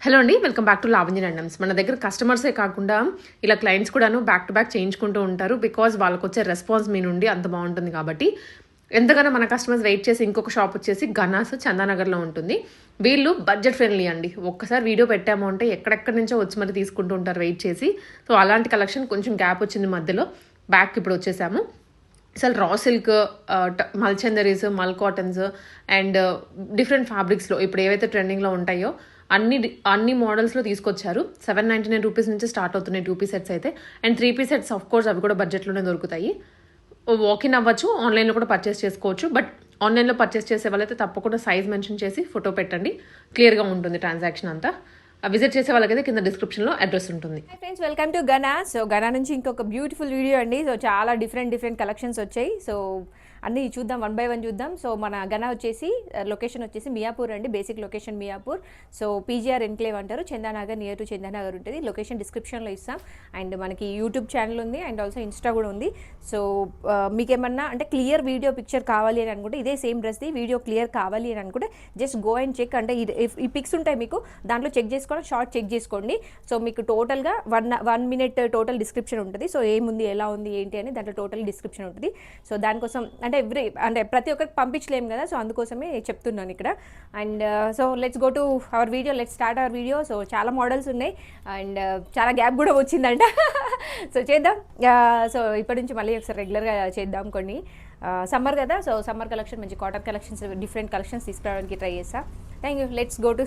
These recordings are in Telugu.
హలో అండి, వెల్కమ్ బ్యాక్ టు లావణ్య రండమ్స్. మన దగ్గర కస్టమర్సే కాకుండా ఇలా క్లయింట్స్ కూడాను బ్యాక్ టు బ్యాక్ చేయించుకుంటూ ఉంటారు. బికాజ్ వాళ్ళకు వచ్చే రెస్పాన్స్ మీ నుండి అంత బాగుంటుంది కాబట్టి. ఎంతగానో మన కస్టమర్స్ వెయిట్ చేసి ఇంకొక షాప్ వచ్చేసి గనాస్ చందానగర్లో ఉంటుంది. వీళ్ళు బడ్జెట్ ఫ్రెండ్లీ అండి. ఒక్కసారి వీడియో పెట్టాము అంటే ఎక్కడెక్కడి నుంచో వచ్చి మరి తీసుకుంటూ ఉంటారు వెయిట్ చేసి. సో అలాంటి కలెక్షన్ కొంచెం గ్యాప్ వచ్చింది మధ్యలో. బ్యాక్ ఇప్పుడు వచ్చేసాము. అసలు రా సిల్క్, మల్చందరీస్, మల్ కాటన్స్ అండ్ డిఫరెంట్ ఫ్యాబ్రిక్స్లో ఇప్పుడు ఏవైతే ట్రెండింగ్లో ఉంటాయో అన్ని మోడల్స్లో తీసుకొచ్చారు. 799 రూపీస్ నుంచి స్టార్ట్ అవుతున్నాయి 2 పీస్ సెట్స్ అయితే. And 3 piece sets of course అవి కూడా బడ్జెట్లోనే దొరుకుతాయి. వాకిన్ అవ్వచ్చు, ఆన్లైన్లో కూడా పర్చేస్ చేసుకోవచ్చు. బట్ ఆన్లైన్లో పర్చేస్ చేసే వాళ్ళైతే తప్పకుండా సైజ్ మెన్షన్ చేసి ఫోటో పెట్టండి, క్లియర్గా ఉంటుంది ట్రాన్సాక్షన్ అంతా. విజిట్ చేసే వాళ్ళకైతే కింద డిస్క్రిప్షన్లో అడ్రస్ ఉంటుంది. Hi friends, welcome to Gana. So Gana నుంచి ఇంకొక బ్యూటిఫుల్ వీడియో అండి. సో చాలా డిఫరెంట్ కలెక్షన్స్ వచ్చాయి. సో అన్నీ చూద్దాం, 1 by 1 చూద్దాం. సో మన గనా వచ్చేసి లొకేషన్ వచ్చేసి మియాపూర్ అండి. Basic location Miyapur. So PGR enclave అంటారు. చందానగర్, నియర్ టు చందానగర్ ఉంటుంది. లొకేషన్ డిస్క్రిప్షన్లో ఇస్తాం. అండ్ మనకి యూట్యూబ్ ఛానల్ ఉంది అండ్ ఆల్సో ఇన్స్టా కూడా ఉంది. సో మీకేమన్నా అంటే క్లియర్ వీడియో పిక్చర్ కావాలి అని అనుకుంటే, ఇదే సేమ్ డ్రెస్ది వీడియో క్లియర్ కావాలి అని అనుకుంటే జస్ట్ గో అండ్ చెక్. అంటే ఈ పిక్స్ ఉంటాయి మీకు, దాంట్లో చెక్ చేసుకోవడం, షార్ట్ చెక్ చేసుకోండి. సో మీకు టోటల్గా 1 minute టోటల్ డిస్క్రిప్షన్ ఉంటుంది. సో ఏముంది, ఎలా ఉంది, ఏంటి అని దాంట్లో టోటల్ డిస్క్రిప్షన్ ఉంటుంది. సో దానికోసం అంటే ప్రతి ఒక్కరికి పంపించలేము కదా, సో అందుకోసమే చెప్తున్నాను ఇక్కడ. And so let's go to our video, let's start our video. So చాలా మోడల్స్ ఉన్నాయి అండ్ చాలా గ్యాప్ కూడా వచ్చిందంట. సో చేద్దాం. సో ఇప్పటి నుంచి మళ్ళీ ఒకసారి రెగ్యులర్గా చేద్దాం కొన్ని. సమ్మర్ కదా, సో సమ్మర్ కలెక్షన్, మంచి కాటన్ కలెక్షన్స్, డిఫరెంట్ కలెక్షన్స్ తీసుకురావడానికి ట్రై చేస్తా. Thank you. Let's go to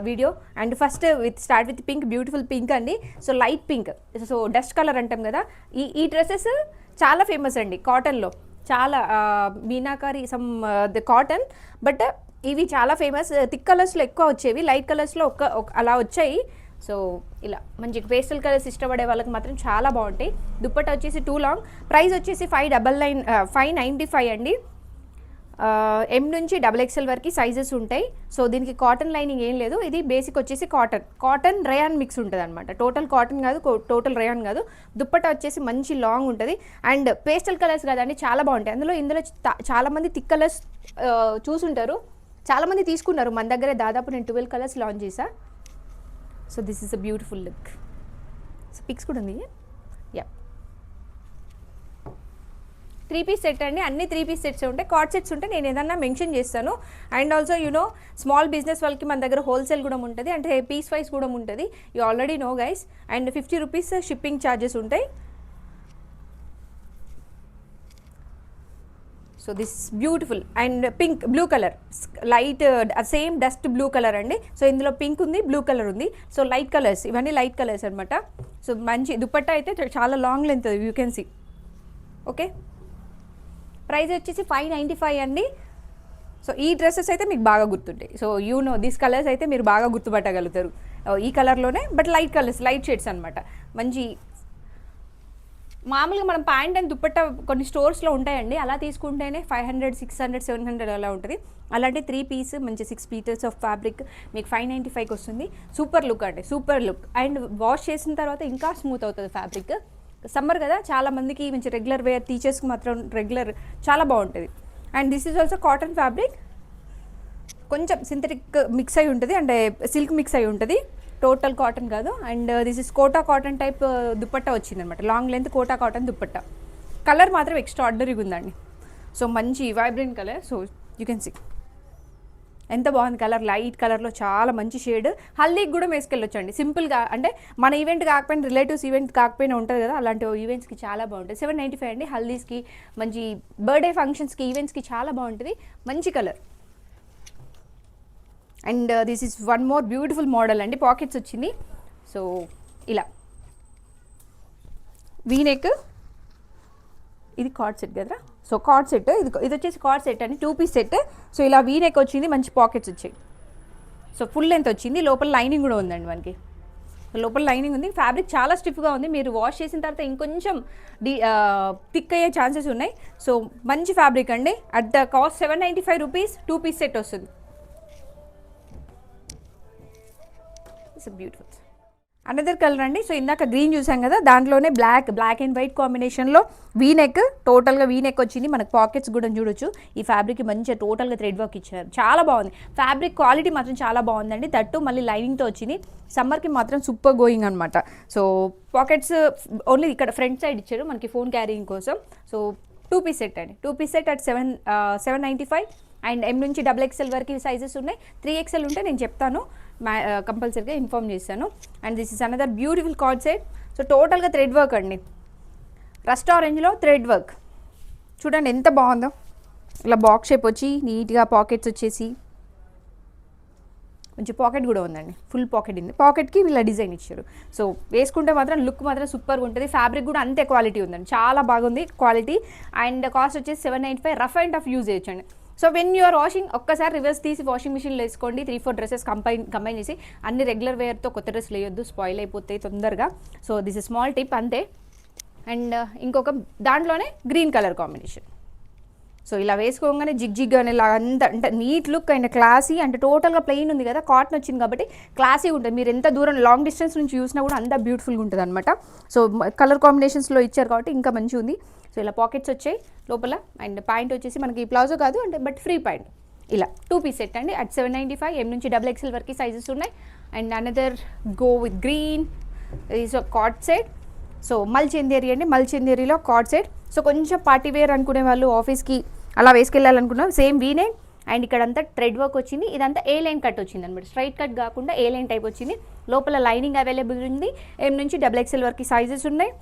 video. And first start with pink, beautiful pink అండి. So light pink, so dust colour అంటాం కదా. ఈ డ్రెస్సెస్ చాలా ఫేమస్ అండి కాటన్లో. చాలా meenakari some the cotton, but ఇవి చాలా ఫేమస్. థిక్ కలర్స్లో ఎక్కువ వచ్చేవి, లైట్ కలర్స్లో అలా వచ్చాయి. సో ఇలా మంచి పేస్టల్ కలర్స్ ఇష్టపడే వాళ్ళకి మాత్రం చాలా బాగుంటాయి. దుప్పట్టా వచ్చేసి 2 long. ప్రైస్ వచ్చేసి 595 అండి. M నుంచి XXL వరకు సైజెస్ ఉంటాయి. సో దీనికి కాటన్ లైనింగ్ ఏం లేదు. ఇది బేసిక్ వచ్చేసి కాటన్ రేయాన్ మిక్స్ ఉంటుంది అనమాట. టోటల్ కాటన్ కాదు, టోటల్ రేయాన్ కాదు. దుప్పట్టా వచ్చేసి మంచి లాంగ్ ఉంటుంది అండ్ పేస్టల్ కలర్స్ కదండి, చాలా బాగుంటాయి. ఇందులో చాలామంది థిక్ కలర్స్ చూసుంటారు, చాలామంది తీసుకున్నారు. మన దగ్గర దాదాపు నేను 12 కలర్స్ లాంచ్ చేశా. So this is a beautiful look. So pics కూడా ఉంది. యా, 3 piece సెట్ అండి. అన్ని 3 piece సెట్స్ ఉంటాయి. కార్డ్ సెట్స్ ఉంటాయి, నేను ఏదన్నా మెన్షన్ చేస్తాను. అండ్ ఆల్సో స్మాల్ బిజినెస్ వాళ్ళకి మన దగ్గర హోల్సేల్ కూడా ఉంటుంది, అంటే పీస్ వైస్ కూడా ఉంటుంది. You already know guys. And 50 rupees shipping charges ఉంటాయి. So this beautiful and pink, blue colour, light same dust blue colour అండి. సో ఇందులో పింక్ ఉంది, బ్లూ కలర్ ఉంది. సో లైట్ కలర్స్, ఇవన్నీ లైట్ కలర్స్ అనమాట. సో మంచి దుప్పట్టా అయితే చాలా long length, you can see. Okay, price వచ్చేసి 595 అండి. సో ఈ డ్రెస్సెస్ అయితే మీకు బాగా గుర్తుంటాయి. సో దీస్ కలర్స్ అయితే మీరు బాగా గుర్తుపట్టగలుగుతారు ఈ కలర్లోనే. But light colours, light shades అనమాట. మంచి మామూలుగా మనం ప్యాంట్ అండ్ దుప్పట్టా కొన్ని స్టోర్స్లో ఉంటాయండి, అలా తీసుకుంటేనే 500, 600, 700 అలా ఉంటుంది. అలాంటి 3 piece మంచి 6 meters ఆఫ్ ఫ్యాబ్రిక్ మీకు 595కి వస్తుంది. సూపర్ లుక్ అండి, సూపర్ లుక్. అండ్ వాష్ చేసిన తర్వాత ఇంకా స్మూత్ అవుతుంది ఫ్యాబ్రిక్. సమ్మర్ కదా, చాలా మందికి మంచి రెగ్యులర్ వేర్, టీచర్స్కి మాత్రం రెగ్యులర్ చాలా బాగుంటుంది. And this is also cotton fabric, కొంచెం సింథటిక్ మిక్స్ అయి ఉంటుంది, అంటే సిల్క్ మిక్స్ అయి ఉంటుంది, టోటల్ కాటన్ కాదు. And this is Kota cotton type dupatta వచ్చింది అనమాట, long length Kota cotton dupatta. Colour మాత్రం ఎక్స్ట్రాడినరీగా ఉందండి. సో మంచి vibrant colour. So you can see ఎంత బాగుంది కలర్, లైట్ కలర్లో చాలా మంచి షేడ్. హల్దీకి కూడా వేసుకెళ్ళొచ్చు అండి సింపుల్గా, అంటే మన ఈవెంట్ కాకపోయినా, రిలేటివ్స్ ఈవెంట్ కాకపోయినా ఉంటుంది కదా, అలాంటి ఈవెంట్స్కి చాలా బాగుంటుంది. 795 అండి. హల్దీస్కి, మంచి బర్త్డే ఫంక్షన్స్కి, ఈవెంట్స్కి చాలా బాగుంటుంది. మంచి colour. And this is 1 more beautiful model అండి. పాకెట్స్ వచ్చింది. సో ఇలా వీనెక్, ఇది కార్డ్ సెట్ కదా. సో కార్డ్ సెట్, ఇది వచ్చేసి కార్డ్ సెట్ అండి, 2 piece సెట్. సో ఇలా వీనెక్ వచ్చింది, మంచి పాకెట్స్ వచ్చాయి. సో ఫుల్ లెంత్ వచ్చింది, లోపల లైనింగ్ కూడా ఉందండి మనకి. లోపల లైనింగ్ ఉంది. ఫ్యాబ్రిక్ చాలా స్టిఫ్గా ఉంది, మీరు వాష్ చేసిన తర్వాత ఇంకొంచెం థిక్ అయ్యే ఛాన్సెస్ ఉన్నాయి. సో మంచి ఫ్యాబ్రిక్ అండి. At the cost 795 rupees 2 piece set వస్తుంది. It's beautiful. అనదర్ కలర్ అండి. సో ఇందాక గ్రీన్ చూసాం కదా, దాంట్లోనే బ్లాక్ అండ్ వైట్ కాంబినేషన్లో వీ నెక్, టోటల్గా వీ నెక్ వచ్చింది. మనకు పాకెట్స్ కూడా చూడొచ్చు. ఈ ఫ్యాబ్రిక్ మంచిగా టోటల్గా థ్రెడ్ వర్క్ ఇచ్చారు, చాలా బాగుంది. ఫ్యాబ్రిక్ క్వాలిటీ మాత్రం చాలా బాగుందండి. తట్టు మళ్ళీ లైనింగ్తో వచ్చింది. సమ్మర్కి మాత్రం సూపర్ గోయింగ్ అనమాట. సో పాకెట్స్ ఓన్లీ ఇక్కడ ఫ్రంట్ సైడ్ ఇచ్చారు మనకి ఫోన్ క్యారింగ్ కోసం. సో 2 పీస్ సెట్ అండి. 2 piece set at 795 and M నుంచి XXL వరకు సైజెస్ ఉన్నాయి. 3XL ఉంటే నేను చెప్తాను, కంపల్సరీగా ఇన్ఫార్మ్ చేస్తాను. And this is another beautiful cord set. So టోటల్గా థ్రెడ్ వర్క్ అండి, రస్ట్ ఆరెంజ్లో థ్రెడ్ వర్క్ చూడండి ఎంత బాగుందో. ఇలా బాక్స్ షేప్ వచ్చి నీట్గా పాకెట్స్ వచ్చేసి మంచి పాకెట్ కూడా ఉందండి, ఫుల్ పాకెట్ ఉంది. పాకెట్కి వీళ్ళ డిజైన్ ఇచ్చారు. సో వేసుకుంటే మాత్రం లుక్ మాత్రం సూపర్గా ఉంటుంది. ఫ్యాబ్రిక్ కూడా అంతే క్వాలిటీ ఉందండి, చాలా బాగుంది క్వాలిటీ. అండ్ కాస్ట్ వచ్చేసి 795. రఫ్ అండ్ టఫ్ యూజ్ చేయొచ్చండి. సో వెన్ యూఆర్ వాషింగ్ ఒక్కసారి రివర్స్ తీసి వాషింగ్ మిషన్లో వేసుకోండి. 3-4 డ్రెస్సెస్ కంబైన్ చేసి, అన్ని రెగ్యులర్ వేర్తో కొత్త డ్రెస్సులు వేయొద్దు, స్పాయిల్ అయిపోతాయి తొందరగా. So this is small tip అంతే. అండ్ ఇంకొక దాంట్లోనే గ్రీన్ కలర్ కాంబినేషన్. సో ఇలా వేసుకోగానే జిగ్ అని ఇలా అంతా అంటే నీట్ లుక్ అండ్ క్లాసీ. అంటే టోటల్గా ప్లెయిన్ ఉంది కదా, కాటన్ వచ్చింది కాబట్టి క్లాసీ ఉంటుంది. మీరు ఎంత దూరం లాంగ్ డిస్టెన్స్ నుంచి చూసినా కూడా అంత బ్యూటిఫుల్గా ఉంటుంది అనమాట. సో కలర్ కాంబినేషన్స్లో ఇచ్చారు కాబట్టి ఇంకా మంచిగా ఉంది. సో ఇలా పాకెట్స్ వచ్చాయి లోపల. అండ్ ప్యాంట్ వచ్చేసి మనకి ప్లాజో కాదు అంటే బట్ ఫ్రీ ప్యాంట్. ఇలా 2 పీస్ సెట్ అండి అట్ 795. M నుంచి XXL వరకు సైజెస్ ఉన్నాయి. And another go with green is cord set. So malchanderi అండి, మల్చందేరిలో కార్డ్ సెట్. సో కొంచెం పార్టీ వేర్ అనుకునే వాళ్ళు, ఆఫీస్కి అలా వేసుకెళ్ళాలనుకున్నాం, సేమ్ వీ నెక్. అండ్ ఇక్కడంతా థ్రెడ్ వర్క్ వచ్చింది. ఇదంతా ఏ లైన్ కట్ వచ్చింది అనమాట, స్ట్రైట్ కట్ కాకుండా ఏ లైన్ టైప్ వచ్చింది. లోపల లైనింగ్ అవైలబుల్ ఉంది. M నుంచి XXL వరకు సైజెస్ ఉన్నాయి.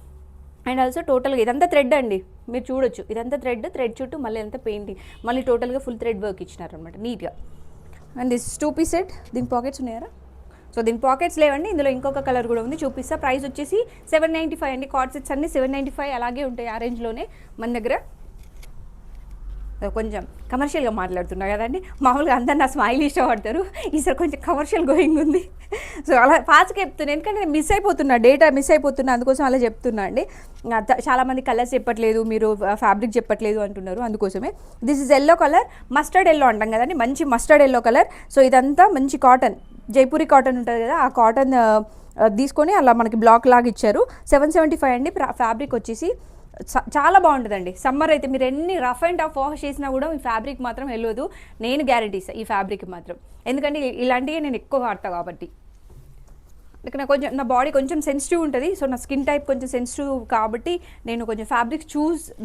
అండ్ ఆల్సో టోటల్గా ఇదంతా థ్రెడ్ అండి, మీరు చూడొచ్చు. ఇదంతా థ్రెడ్ చుట్టూ మళ్ళీ అంతా పెయింటింగ్, మళ్ళీ టోటల్గా ఫుల్ థ్రెడ్ వర్క్ ఇచ్చినారనమాట నీట్గా. And this 2 piece set. దీని పాకెట్స్ ఉన్నాయా? సో దీని పాకెట్స్ లేవండి. ఇందులో ఇంకొక కలర్ కూడా ఉంది, చూపిస్తా. ప్రైస్ వచ్చేసి 795 అండి. కార్డ్ సెట్స్ అన్ని 795 అలాగే ఉంటాయి ఆ రేంజ్లోనే మన దగ్గర. కొంచెం కమర్షియల్గా మాట్లాడుతున్నా కదండి, మామూలుగా అందరు నా స్మైల్ ఇష్టపడతారు, ఈసారి కొంచెం కమర్షియల్ గోయింగ్ ఉంది. సో అలా ఫాస్ట్గా చెప్తున్నాను, ఎందుకంటే నేను డేటా మిస్ అయిపోతున్నా, అందుకోసం అలా చెప్తున్నా అండి. చాలామంది కలర్స్ చెప్పట్లేదు, మీరు ఫ్యాబ్రిక్ చెప్పట్లేదు అంటున్నారు, అందుకోసమే. This is yellow colour, mustard yellow అంటాం కదండి, మంచి మస్టర్డ్ ఎల్లో కలర్. సో ఇదంతా మంచి కాటన్, జైపూరి కాటన్ ఉంటుంది కదా, ఆ కాటన్ తీసుకొని అలా మనకి బ్లాక్ లాగా ఇచ్చారు. 775 అండి. ఫ్యాబ్రిక్ వచ్చేసి చాలా బాగుంటుందండి. సమ్మర్ అయితే మీరు ఎన్ని రఫ్ అండ్ టఫ్ వాష్ చేసినా కూడా ఈ ఫ్యాబ్రిక్ మాత్రం వెళ్ళదు, నేను గ్యారెంటీ ఇస్తాను ఈ ఫ్యాబ్రిక్ మాత్రం. ఎందుకంటే ఇలాంటివి నేను ఎక్కువ వాడతా కాబట్టి. నా బాడీ కొంచెం సెన్సిటివ్ ఉంటుంది. సో నా స్కిన్ టైప్ కొంచెం సెన్సిటివ్ కాబట్టి నేను కొంచెం ఫ్యాబ్రిక్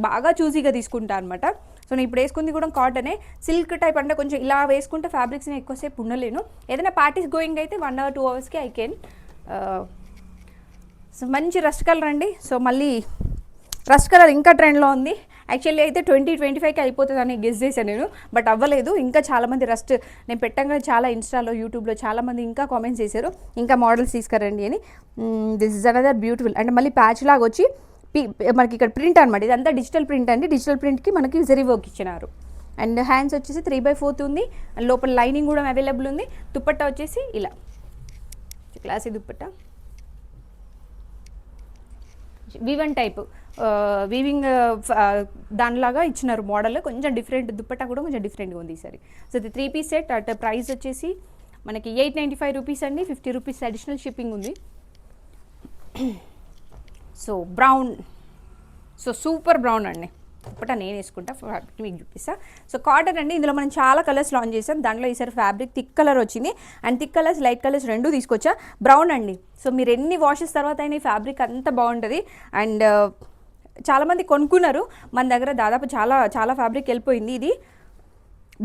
బాగా చూసీగా తీసుకుంటాను అనమాట. సో నేను ఇప్పుడు వేసుకుంది కూడా కాటనే. సిల్క్ టైప్ అంటే కొంచెం ఇలా వేసుకుంటే ఫ్యాబ్రిక్స్ నేను ఎక్కువసేపు ఉండలేను. ఏదైనా పార్టీస్ గోయింగ్ అయితే 1 or 2 hours I can. So మంచి రస్ట్ కలర్ అండి. సో మళ్ళీ రస్ట్ కలర్ ఇంకా ట్రెండ్లో ఉంది. యాక్చువల్లీ అయితే 2025కి అయిపోతుంది అని గెస్ చేశాను నేను, బట్ అవ్వలేదు. ఇంకా చాలామంది రస్ట్ నేను పెట్టంగానే చాలా ఇన్స్టాలో, యూట్యూబ్లో చాలామంది ఇంకా కామెంట్స్ చేశారు, ఇంకా మోడల్స్ తీసుకురండి అని. This is another beautiful. అంటే మళ్ళీ ప్యాచ్ లాగా వచ్చి మనకి ఇక్కడ ప్రింట్ అనమాట, ఇదంతా డిజిటల్ ప్రింట్ అండి. డిజిటల్ ప్రింట్కి మనకి జరీ వర్క్ ఇచ్చినారు. అండ్ హ్యాండ్స్ వచ్చేసి 3/4 ఉంది. అండ్ లోపల లైనింగ్ కూడా అవైలబుల్ ఉంది. దుపట్టా వచ్చేసి ఇలా క్లాసీ దుపట్టా, వివన్ టైప్ వీవింగ్ దానిలాగా ఇచ్చినారు మోడల్. కొంచెం డిఫరెంట్, దుపట్టా కూడా కొంచెం డిఫరెంట్గా ఉంది ఈసారి. సో ఇది 3 పీస్ సెట్ అట్ ప్రైస్ వచ్చేసి మనకి 895 రూపీస్ అండి. 50 రూపీస్ అడిషనల్ షిప్పింగ్ ఉంది. So brown, so super brown అండి. దుపట్టా నేను వేసుకుంటా, మీకు చూపిస్తా. సో కాటన్ అండి. ఇందులో మనం చాలా కలర్స్ లాంచ్ చేసాం. దాంట్లో ఈసారి ఫ్యాబ్రిక్ థిక్ కలర్ వచ్చింది. And thick colours, light colours రెండు తీసుకొచ్చా. బ్రౌన్ అండి. సో మీరు ఎన్ని వాషెస్ తర్వాత అయినా ఈ ఫ్యాబ్రిక్ అంత బాగుంటుంది. అండ్ చాలామంది కొనుక్కున్నారు మన దగ్గర, దాదాపు చాలా ఫ్యాబ్రిక్ వెళ్ళిపోయింది. ఇది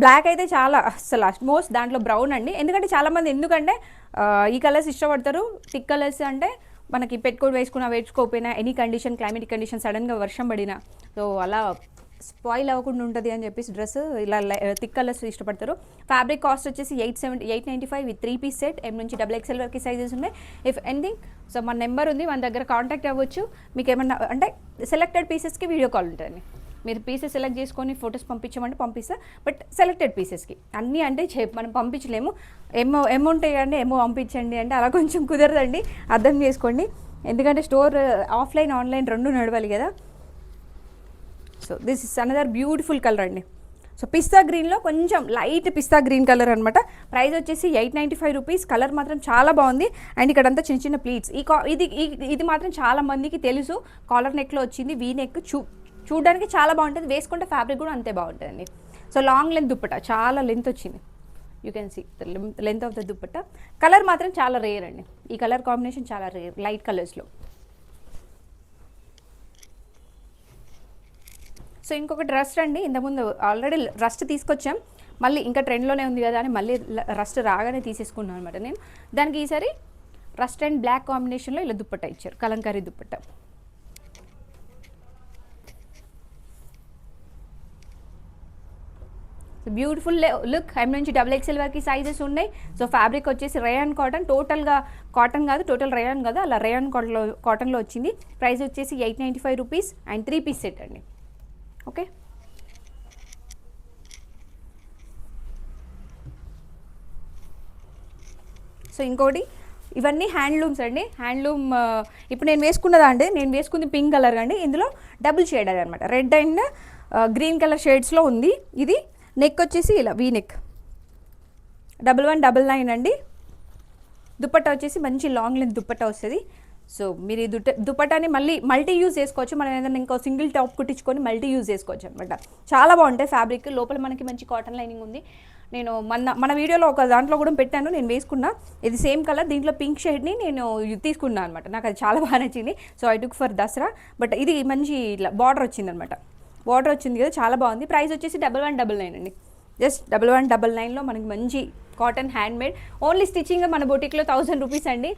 బ్లాక్ అయితే చాలా అసలు మోస్ట్, దాంట్లో బ్రౌన్ అండి. ఎందుకంటే చాలామంది ఎందుకంటే ఈ కలర్స్ ఇష్టపడతారు. థిక్ కలర్స్ అంటే మనకి వేసుకోకపోయినా ఎనీ కండిషన్, క్లైమేటిక్ కండిషన్, సడన్గా వర్షం పడినా సో అలా స్పాయిల్ అవ్వకుండా ఉంటుంది అని చెప్పేసి డ్రెస్ ఇలా థిక్ కలర్స్ ఇష్టపడతారు. ఫ్యాబ్రిక్ కాస్ట్ వచ్చేసి 895 విత్ 3 పీస్ సెట్. M నుంచి XXL వరకు సైజెస్ ఉన్నాయి. ఇఫ్ ఎనీథింగ్ సో మన నెంబర్ ఉంది, మన దగ్గర కాంటాక్ట్ అవ్వచ్చు. మీకు ఏమన్నా అంటే సెలెక్టెడ్ పీసెస్కి వీడియో కాల్ ఉంటుంది. మీరు పీసెస్ సెలెక్ట్ చేసుకొని ఫొటోస్ పంపించమంటే పంపిస్తా, బట్ సెలెక్టెడ్ పీసెస్కి అన్నీ అంటే మనం పంపించలేము. అమౌంట్ వేయండి, పంపించండి అంటే అలా కొంచెం కుదరదండి, అర్థం చేసుకోండి. ఎందుకంటే స్టోర్ ఆఫ్లైన్ ఆన్లైన్ రెండు నడవాలి కదా. So this is another beautiful colour అండి. సో పిస్తా గ్రీన్లో కొంచెం లైట్ పిస్తా గ్రీన్ కలర్ అనమాట. ప్రైస్ వచ్చేసి 895 రూపీస్. కలర్ మాత్రం చాలా బాగుంది. అండ్ ఇక్కడంతా చిన్న చిన్న ప్లీట్స్. ఇది మాత్రం చాలా మందికి తెలుసు. కాలర్ నెక్లో వచ్చింది, వీ నెక్. చూడడానికి చాలా బాగుంటుంది, వేసుకుంటే ఫ్యాబ్రిక్ కూడా అంతే బాగుంటుందండి. సో లాంగ్ లెంత్ దుప్పట, చాలా లెంత్ వచ్చింది. You can see the length of the dupatta. Colour మాత్రం చాలా రేర్ అండి. ఈ కలర్ కాంబినేషన్ చాలా రేర్, లైట్ కలర్స్లో. సో ఇంకొకటి రస్ట్ అండి. ఇంతకుముందు ఆల్రెడీ రస్ట్ తీసుకొచ్చాం, మళ్ళీ ఇంకా ట్రెండ్లోనే ఉంది కదా అని మళ్ళీ రస్ట్ రాగానే తీసేసుకున్నాను అనమాట నేను. దానికి ఈసారి రస్ట్ అండ్ బ్లాక్ కాంబినేషన్లో ఇలా దుప్పట్ట ఇచ్చారు, Kalamkari dupatta. Beautiful look. M నుంచి XXL వరకు సైజెస్ ఉన్నాయి. సో ఫ్యాబ్రిక్ వచ్చేసి రేయాన్ కాటన్, టోటల్గా కాటన్ కాదు, టోటల్ రేయాన్ కాదు, అలా రేయాన్ కాటన్లో వచ్చింది. ప్రైస్ వచ్చేసి 895 రూపీస్ అండ్ 3 పీస్ సెట్ అండి. ఓకే, సో ఇంకోటి ఇవన్నీ హ్యాండ్లూమ్స్ అండి. హ్యాండ్లూమ్ ఇప్పుడు నేను వేసుకున్నదా అండి, నేను వేసుకుంది పింక్ కలర్ అండి. ఇందులో డబుల్ షేడ్ అనమాట, రెడ్ అండ్ గ్రీన్ కలర్ షేడ్స్లో ఉంది. ఇది నెక్ వచ్చేసి ఇలా వీ నెక్, 1199 అండి. దుప్పట్టా వచ్చేసి మంచి లాంగ్ లెంత్ దుప్పట్టా వస్తుంది. సో మీరు ఈ దుప్పటాని మల్టీ యూజ్ చేసుకోవచ్చు. మనం ఏదైనా ఇంకో సింగిల్ టాప్ కుట్టించుకొని మల్టీ యూజ్ చేసుకోవచ్చు అనమాట. చాలా బాగుంటాయి ఫ్యాబ్రిక్. లోపల మనకి మంచి కాటన్ లైనింగ్ ఉంది. నేను మన వీడియోలో ఒక దాంట్లో కూడా పెట్టాను, నేను వేసుకున్నా. ఇది సేమ్ కలర్, దీంట్లో పింక్ షేడ్ని నేను తీసుకున్నాను అనమాట. నాకు అది చాలా బాగా నచ్చింది. So I took for Dasara. But ఇది మంచి ఇట్లా బార్డర్ వచ్చింది అనమాట. బార్డర్ వచ్చింది కదా, చాలా బాగుంది. ప్రైస్ వచ్చేసి 1199 అండి. జస్ట్ 1199లో మనకి మంచి cotton hand made. Only stitching మన బొటిక్లో 1000 రూపీస్ అండి.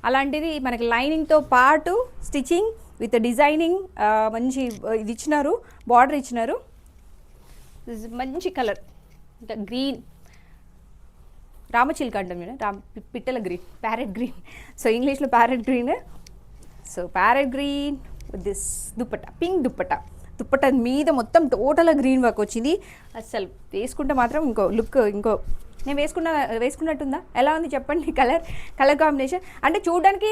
అలాంటిది మనకి లైనింగ్తో పాటు స్టిచ్చింగ్ విత్ డిజైనింగ్ మంచి ఇది ఇచ్చినారు, బార్డర్ ఇచ్చినారు. మంచి కలర్, ఇంకా గ్రీన్, రామచిలుక అంటాం నేను, పిట్టల గ్రీన్, ప్యారెట్ గ్రీన్. సో ఇంగ్లీష్లో parrot green. So parrot green with this dupatta, pink dupatta. Dupatta మీద మొత్తం టోటల్గా గ్రీన్ వర్క్ వచ్చింది. అసలు వేసుకుంటే మాత్రం ఇంకో నేను వేసుకున్నట్టుందా, ఎలా ఉంది చెప్పండి. కలర్ కాంబినేషన్ అంటే చూడడానికి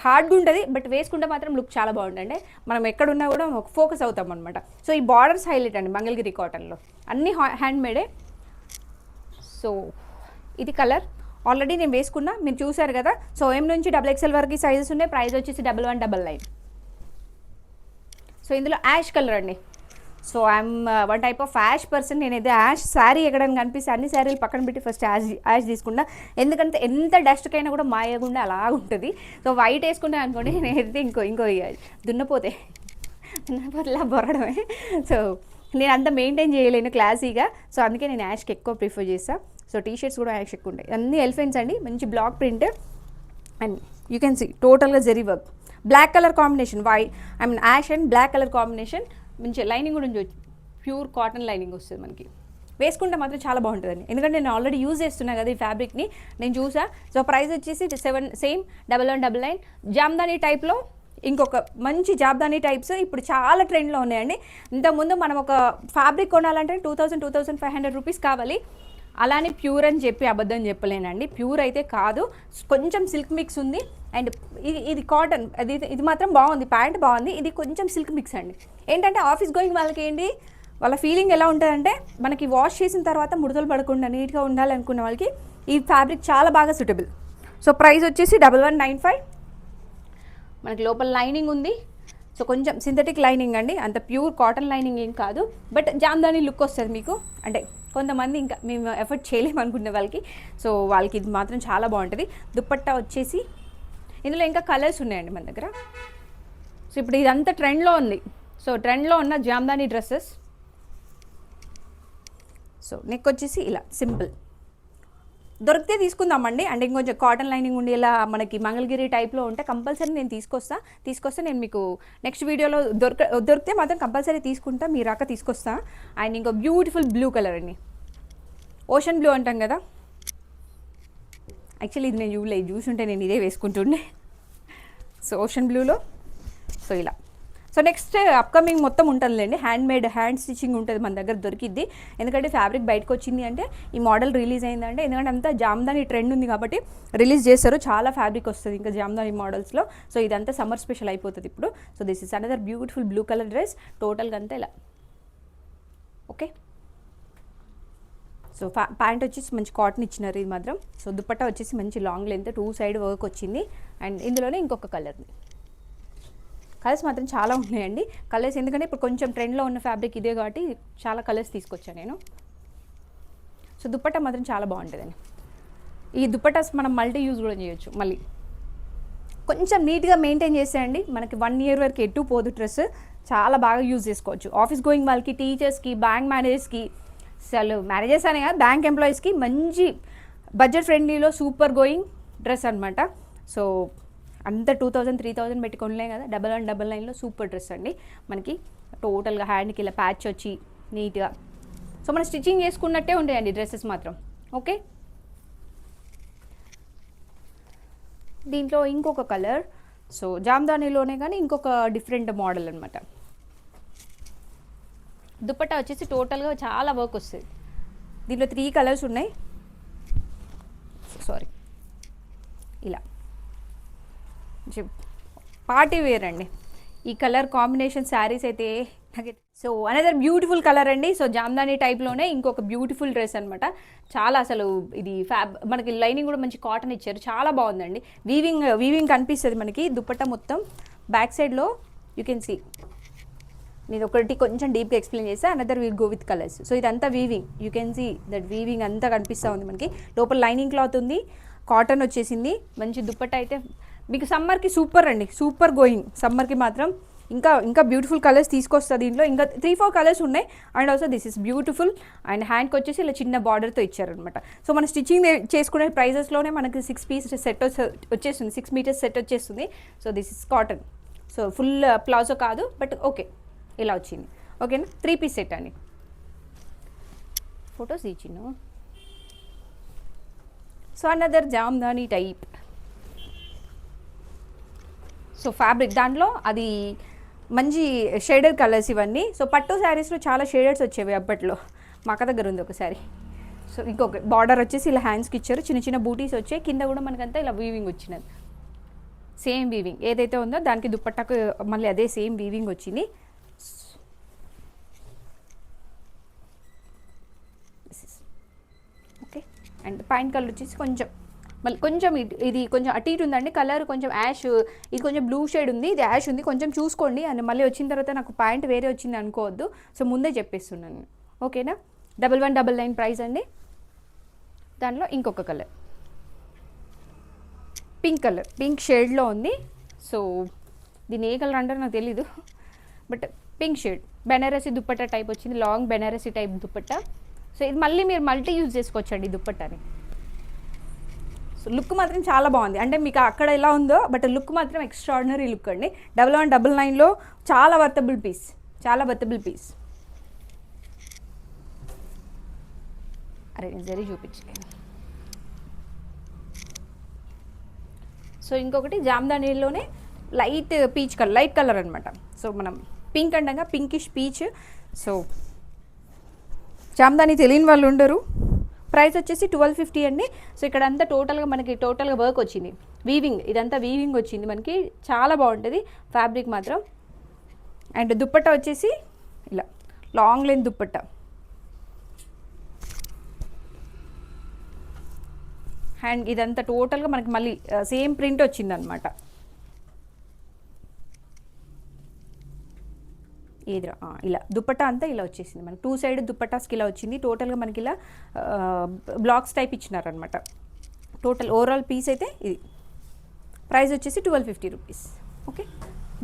హార్డ్గా ఉంటుంది, బట్ వేసుకుంటే మాత్రం లుక్ చాలా బాగుంటుంది. మనం ఎక్కడున్నా కూడా ఫోకస్ అవుతాం అనమాట. సో ఈ బార్డర్స్ హైలైట్ అండి మంగళగిరి కాటన్లో, అన్నీ హ్యాండ్ మేడే. సో ఇది కలర్ ఆల్రెడీ నేను వేసుకున్నా, మీరు చూసారు కదా. సో M నుంచి XXL వరకు సైజెస్ ఉన్నాయి. ప్రైస్ వచ్చేసి 1199. సో ఇందులో యాష్ కలర్ అండి. So I'm one type of ash person. నేనైతే యాష్ శారీ ఎక్కడానికి కనిపిస్తే అన్ని శారీలు పక్కన పెట్టి ఫస్ట్ యాష్ తీసుకున్నా. ఎందుకంటే ఎంత డస్ట్కైనా కూడా మాయకుండా అలా ఉంటుంది. సో వైట్ వేసుకుంటే అనుకోండి, నేనైతే ఇంకో దున్నపోతేలా బొరడమే. సో నేను అంత మెయింటైన్ చేయలేను క్లాసీగా. సో అందుకే నేను యాష్కి ఎక్కువ ప్రిఫర్ చేస్తాను. సో టీషర్ట్స్ కూడా యాష్ ఎక్కువ ఉంటాయి. అన్ని ఎలిఫెంట్స్ అండి, మంచి block print. And you can see టోటల్గా zari work, black colour combination, ash and black colour combination. మంచి లైనింగ్ కూడా ఉంది, ప్యూర్ కాటన్ లైనింగ్ వస్తుంది మనకి. వేసుకుంటే మాత్రం చాలా బాగుంటుందండి. ఎందుకంటే నేను ఆల్రెడీ యూజ్ చేస్తున్నా కదా ఈ ఫ్యాబ్రిక్ని, నేను చూసా. సో ప్రైస్ వచ్చేసి 1199. జామ్దానీ టైప్లో ఇంకొక మంచి జాబ్దానీ టైప్స్ ఇప్పుడు చాలా ట్రెండ్లో ఉన్నాయండి. ఇంతకుముందు మనం ఒక ఫ్యాబ్రిక్ కొనాలంటే 2500 రూపీస్ కావాలి. అలానే ప్యూర్ అని చెప్పి అబద్ధం చెప్పలేనండి, ప్యూర్ అయితే కాదు, కొంచెం సిల్క్ మిక్స్ ఉంది. అండ్ ఇది కాటన్, ఇది మాత్రం బాగుంది, ప్యాంట్ బాగుంది. ఇది కొంచెం సిల్క్ మిక్స్ అండి. ఏంటంటే ఆఫీస్ గోయింగ్ వాళ్ళకి ఏంటి, వాళ్ళ ఫీలింగ్ ఎలా ఉంటుందంటే మనకి వాష్ చేసిన తర్వాత ముడతలు పడకుండా నీట్గా ఉండాలి అనుకున్న వాళ్ళకి ఈ ఫ్యాబ్రిక్ చాలా బాగా సూటబుల్. సో ప్రైస్ వచ్చేసి 1195. మనకి లోపల లైనింగ్ ఉంది. సో కొంచెం సింథటిక్ లైనింగ్ అండి, అంత ప్యూర్ కాటన్ లైనింగ్ ఏం కాదు, బట్ జామ్దానీ లుక్ వస్తుంది మీకు. అంటే కొంతమంది ఇంకా మేము ఎఫర్ట్ చేయలేము అనుకునే వాళ్ళకి, సో వాళ్ళకి ఇది మాత్రం చాలా బాగుంటుంది. దుప్పట్టా వచ్చేసి ఇందులో ఇంకా కలర్స్ ఉన్నాయండి మన దగ్గర. సో ఇప్పుడు ఇదంతా ట్రెండ్లో ఉంది. సో ట్రెండ్లో ఉన్న జామ్దానీ డ్రెస్సెస్. సో నెక్ వచ్చేసి ఇలా సింపుల్, దొరికితే తీసుకుందామండి. అంటే ఇంకొంచెం కాటన్ లైనింగ్ ఉండి ఇలా మనకి మంగళగిరి టైప్లో ఉంటే కంపల్సరీ నేను తీసుకొస్తా నేను మీకు నెక్స్ట్ వీడియోలో దొరికితే మాత్రం కంపల్సరీ తీసుకుంటా, మీ రాక తీసుకొస్తా. అండ్ ఇంకో బ్యూటిఫుల్ బ్లూ కలర్ అండి, ఓషన్ బ్లూ అంటాం కదా. యాక్చువల్లీ ఇది నేను చూసుంటే నేను ఇదే వేసుకుంటుండే. సో ఓషన్ బ్లూలో సో ఇలా. సో నెక్స్ట్ అప్కమింగ్ మొత్తం ఉంటుందిలేండి, హ్యాండ్ స్టిచ్చింగ్ ఉంటుంది మన దగ్గర దొరికిద్ది. ఎందుకంటే ఫ్యాబ్రిక్ బయటకు వచ్చింది అంటే ఈ మోడల్ రిలీజ్ అయిందంటే, ఎందుకంటే అంతా జామ్దానీ ట్రెండ్ ఉంది కాబట్టి రిలీజ్ చేస్తారు, చాలా ఫ్యాబ్రిక్ వస్తుంది ఇంకా జామ్దానీ మోడల్స్లో. సో ఇదంతా సమ్మర్ స్పెషల్ అయిపోతుంది ఇప్పుడు. So this is another beautiful blue colour dress, టోటల్గా అంతా ఇలా. ఓకే, సో ప్యాంట్ వచ్చేసి మంచి కాటన్ ఇచ్చినారు ఇది మాత్రం. సో దుపట్టా వచ్చేసి మంచి లాంగ్ లెంత్ 2 సైడ్ వర్క్ వచ్చింది. అండ్ ఇందులోనే ఇంకొక కలర్స్ మాత్రం చాలా ఉన్నాయండి. కలర్స్ ఎందుకంటే ఇప్పుడు కొంచెం ట్రెండ్లో ఉన్న ఫ్యాబ్రిక్ ఇదే కాబట్టి చాలా కలర్స్ తీసుకొచ్చాను నేను. సో దుపట్టా మాత్రం చాలా బాగుంటుందండి. ఈ దుపట్టాస్ మనం మల్టీ యూజ్ కూడా చేయొచ్చు. మళ్ళీ కొంచెం నీట్గా మెయింటైన్ చేసేయండి, మనకి 1 ఇయర్ వరకు ఎటు పోదు డ్రెస్, చాలా బాగా యూజ్ చేసుకోవచ్చు. ఆఫీస్ గోయింగ్ వాళ్ళకి, టీచర్స్కి, బ్యాంక్ మేనేజర్స్కి, అసలు మ్యారేజెస్ అనే కాదు బ్యాంక్ ఎంప్లాయీస్కి మంచి బడ్జెట్ ఫ్రెండ్లీలో సూపర్ గోయింగ్ డ్రెస్ అనమాట. సో అంత 2000, 3000 పెట్టి కొనలేం కదా, 1199లో సూపర్ డ్రెస్ అండి. మనకి టోటల్గా హ్యాండ్కి ఇలా ప్యాచ్ వచ్చి నీట్గా, సో మనం స్టిచ్చింగ్ చేసుకున్నట్టే ఉంటాయండి డ్రెస్సెస్ మాత్రం. ఓకే, దీంట్లో ఇంకొక కలర్, సో జామ్దానీలోనే కానీ ఇంకొక డిఫరెంట్ మోడల్ అనమాట. దుపట్టా వచ్చేసి టోటల్గా చాలా వర్క్ వస్తుంది. దీంట్లో 3 కలర్స్ ఉన్నాయి. సారీ, ఇలా పార్టీ వేర్ అండి. ఈ కలర్ కాంబినేషన్ శారీస్ అయితే సో అనదర్ బ్యూటిఫుల్ కలర్ అండి. సో జామ్దానీ టైప్లోనే ఇంకొక బ్యూటిఫుల్ డ్రెస్ అనమాట. చాలా అసలు ఇది మనకి లైనింగ్ కూడా మంచి కాటన్ ఇచ్చారు, చాలా బాగుందండి. వీవింగ్ కనిపిస్తుంది మనకి దుపట్టా మొత్తం. బ్యాక్ సైడ్లో యూ కెన్ సీ, నేను ఒకటి కొంచెం డీప్గా ఎక్స్ప్లెయిన్ చేస్తే another will go with colours. So ఇదంతా weaving, you can see that weaving అంతా కనిపిస్తూ ఉంది మనకి. లోపల లైనింగ్ క్లాత్ ఉంది, కాటన్ వచ్చేసింది. మంచి దుపట్టా అయితే మీకు సమ్మర్కి సూపర్ అండి, సూపర్ గోయింగ్. సమ్మర్కి మాత్రం ఇంకా బ్యూటిఫుల్ కలర్స్ తీసుకొస్తుంది. దీంట్లో ఇంకా 3-4 కలర్స్ ఉన్నాయి. And also this is beautiful. And హ్యాండ్కి వచ్చేసి ఇలా చిన్న బార్డర్తో ఇచ్చారనమాట. సో మన స్టిచ్చింగ్ చేసుకునే ప్రైజెస్లోనే మనకి 6 పీస్ సెట్ వచ్చేస్తుంది, 6 మీటర్స్ సెట్ వచ్చేస్తుంది. So this is cotton. So full palazzo కాదు, బట్ ఓకే ఇలా వచ్చింది. ఓకేనా, 3 పీస్ సెట్ అండి. ఫొటోస్ ఇచ్చిను. So another jamdani type. So fabric దాంట్లో అది మంచి షేడెడ్ కలర్స్ ఇవన్నీ. సో పట్టు శారీస్లో చాలా షేడెడ్స్ వచ్చేవి అప్పట్లో, మా అక్క దగ్గర ఉంది ఒకసారి. సో ఇంకొక బార్డర్ వచ్చేసి ఇలా హ్యాండ్స్కి ఇచ్చారు, చిన్న చిన్న బూటీస్ వచ్చాయి. కింద కూడా మనకంతా ఇలా వీవింగ్ వచ్చినది, సేమ్ వీవింగ్ ఏదైతే ఉందో దానికి దుపట్టాకు మళ్ళీ అదే సేమ్ వీవింగ్ వచ్చింది. ఓకే, అండ్ పైన కలర్ వచ్చేసి మళ్ళీ కొంచెం ఇది కొంచెం అటు ఇటు ఉందండి కలర్, కొంచెం యాష్, ఇది కొంచెం బ్లూ షేడ్ ఉంది, ఇది యాష్ ఉంది, కొంచెం చూసుకోండి. అండ్ మళ్ళీ వచ్చిన తర్వాత నాకు ప్యాంట్ వేరే వచ్చింది అనుకోవద్దు. సో ముందే చెప్పేస్తున్నాను, ఓకేనా. 1199 ప్రైస్ అండి. దాంట్లో ఇంకొక కలర్ పింక్ షేడ్లో ఉంది. సో దీని ఏ కలర్ అంటారో నాకు తెలీదు, but pink shade Banarasi dupatta type వచ్చింది, long Banarasi type dupatta. So ఇది మళ్ళీ మీరు మల్టీ యూజ్ చేసుకోవచ్చండి దుపట్టాని. సో లుక్ మాత్రం చాలా బాగుంది, అంటే మీకు అక్కడ ఎలా ఉందో బట్ లుక్ మాత్రం ఎక్స్ట్రాడినరీ లుక్ అండి. 1199లో చాలా వర్తబుల్ పీస్. అరే నేను జరీ చూపించలేను. సో ఇంకొకటి జామ్దానీలోనే లైట్ కలర్ అనమాట. సో మనం పింక్ అండగా పింకిష్ పీచ్. సో జామ్దానీ తెలియని వాళ్ళు ఉండరు. ప్రైస్ వచ్చేసి 1250 అండి. సో ఇక్కడ అంతా టోటల్గా వర్క్ వచ్చింది, ఇదంతా వీవింగ్ వచ్చింది మనకి, చాలా బాగుంటుంది ఫ్యాబ్రిక్ మాత్రం. అండ్ దుపట్టా వచ్చేసి ఇలా లాంగ్ లెంత్ దుపట్టా. అండ్ ఇదంతా టోటల్గా మనకి మళ్ళీ సేమ్ ప్రింట్ వచ్చిందనమాట. ఇలా దుపట్టా అంతా ఇలా వచ్చేసింది మనకి, 2 సైడ్ దుపట్టాస్కి ఇలా వచ్చింది. టోటల్గా మనకి ఇలా బ్లాక్స్ టైప్ ఇచ్చినారనమాట. టోటల్ ఓవరాల్ పీస్ అయితే ఇది. ప్రైస్ వచ్చేసి 1250 రూపీస్. ఓకే,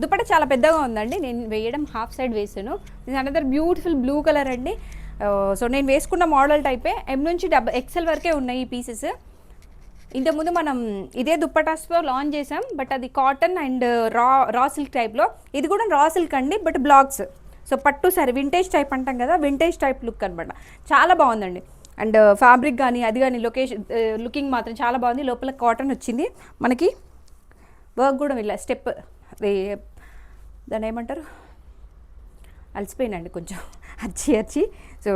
దుపట్టా చాలా పెద్దగా ఉందండి, నేను వేయడం హాఫ్ సైడ్ వేసాను. ఇది అనదర్ బ్యూటిఫుల్ బ్లూ కలర్ అండి. సో నేను వేసుకున్న మోడల్ టైపే, M నుంచి XL వరకే ఉన్నాయి ఈ పీసెస్. ఇంతకుముందు మనం ఇదే దుప్పటాస్తో లాంచ్ చేసాం, బట్ అది కాటన్ అండ్ రా సిల్క్ టైప్లో. ఇది కూడా రా సిల్క్ అండి, బట్ బ్లాక్స్. సో పట్టు సారీ వింటేజ్ టైప్ అంటాం కదా, వింటేజ్ టైప్ లుక్ అనమాట. చాలా బాగుందండి. అండ్ ఫ్యాబ్రిక్ కానీ అది కానీ లుకింగ్ మాత్రం చాలా బాగుంది. లోపల కాటన్ వచ్చింది మనకి, వర్క్ కూడా ఇలా స్టెప్ దాన్ని ఏమంటారు, అలసిపోయినండి కొంచెం అచ్చి. సో